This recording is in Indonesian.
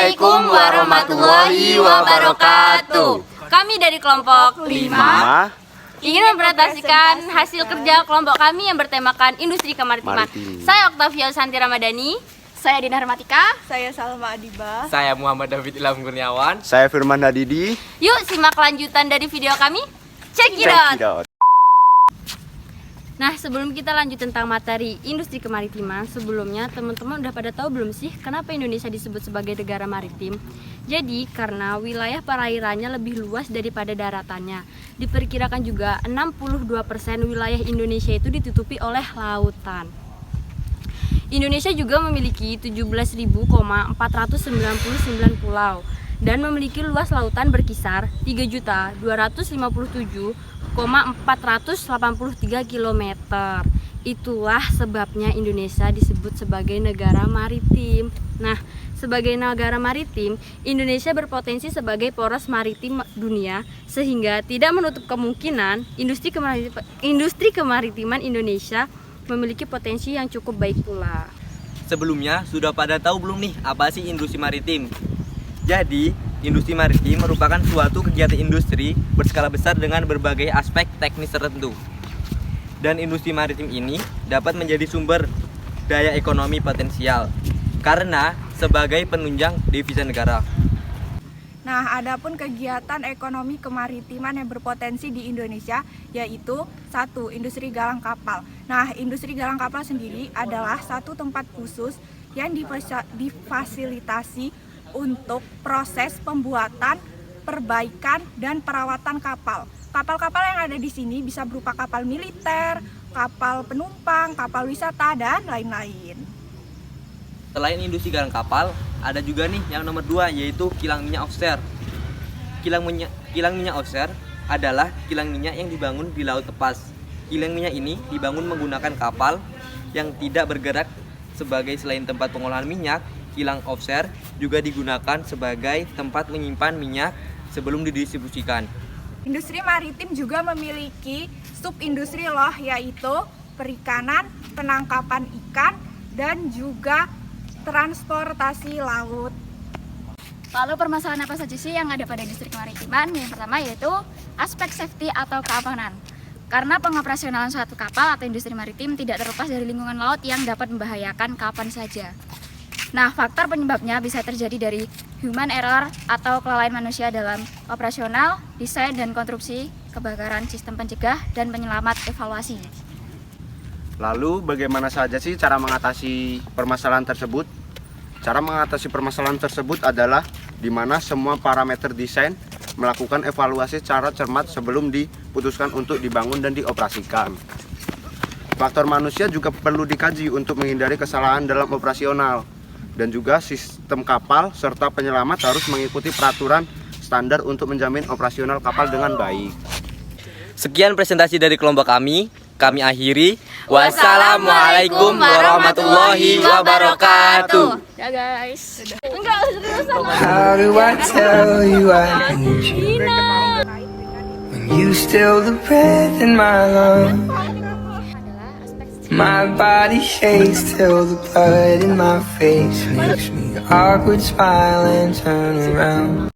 Assalamualaikum warahmatullahi wabarakatuh. Kami dari kelompok 5 ingin mempresentasikan hasil kerja kelompok kami yang bertemakan industri kemaritiman. Saya Octavia Santi Ramadhani. Saya Dina Hermatika. Saya Salma Adiba. Saya Muhammad David Ilham Kurniawan. Saya Firman Hadidi. Yuk simak lanjutan dari video kami. Check it out. Nah, sebelum kita lanjut tentang materi industri kemaritiman, sebelumnya teman-teman udah pada tahu belum sih kenapa Indonesia disebut sebagai negara maritim? Jadi, karena wilayah perairannya lebih luas daripada daratannya. Diperkirakan juga 62% wilayah Indonesia itu ditutupi oleh lautan. Indonesia juga memiliki 17.499 pulau dan memiliki luas lautan berkisar 3.257.483 km. Itulah sebabnya Indonesia disebut sebagai negara maritim. Nah, sebagai negara maritim, Indonesia berpotensi sebagai poros maritim dunia sehingga tidak menutup kemungkinan industri kemaritiman Indonesia memiliki potensi yang cukup baik pula. Sebelumnya, sudah pada tahu belum nih apa sih industri maritim? Jadi, industri maritim merupakan suatu kegiatan industri berskala besar dengan berbagai aspek teknis tertentu. Dan industri maritim ini dapat menjadi sumber daya ekonomi potensial karena sebagai penunjang devisa negara. Nah, adapun kegiatan ekonomi kemaritiman yang berpotensi di Indonesia yaitu 1. Industri galang kapal. Nah, industri galang kapal sendiri adalah satu tempat khusus yang difasilitasi untuk proses pembuatan, perbaikan, dan perawatan kapal. Kapal-kapal yang ada di sini bisa berupa kapal militer, kapal penumpang, kapal wisata, dan lain-lain. Selain industri galang kapal, ada juga nih yang nomor 2 yaitu kilang minyak offshore. Kilang minyak offshore adalah kilang minyak yang dibangun di laut lepas. Kilang minyak ini dibangun menggunakan kapal yang tidak bergerak. Sebagai selain tempat pengolahan minyak, kilang offshore juga digunakan sebagai tempat menyimpan minyak sebelum didistribusikan. Industri maritim juga memiliki subindustri loh, yaitu perikanan, penangkapan ikan, dan juga transportasi laut. Lalu permasalahan apa saja sih yang ada pada industri kemaritiman? Yang pertama yaitu aspek safety atau keamanan. Karena pengoperasionalan suatu kapal atau industri maritim tidak terlepas dari lingkungan laut yang dapat membahayakan kapan saja. Nah, faktor penyebabnya bisa terjadi dari human error atau kelalaian manusia dalam operasional, desain dan konstruksi, kebakaran, sistem pencegah, dan penyelamat evaluasi. Lalu bagaimana saja sih cara mengatasi permasalahan tersebut? Cara mengatasi permasalahan tersebut adalah di mana semua parameter desain melakukan evaluasi secara cermat sebelum diputuskan untuk dibangun dan dioperasikan. Faktor manusia juga perlu dikaji untuk menghindari kesalahan dalam operasional. Dan juga sistem kapal serta penyelamat harus mengikuti peraturan standar untuk menjamin operasional kapal dengan baik. Sekian presentasi dari kelompok kami akhiri. Wassalamualaikum warahmatullahi wabarakatuh. Ya guys. Enggak, serius sama. How do I tell you I need you when you still the breath in my lungs? My body shakes till the blood in my face makes me awkward smile and turn around.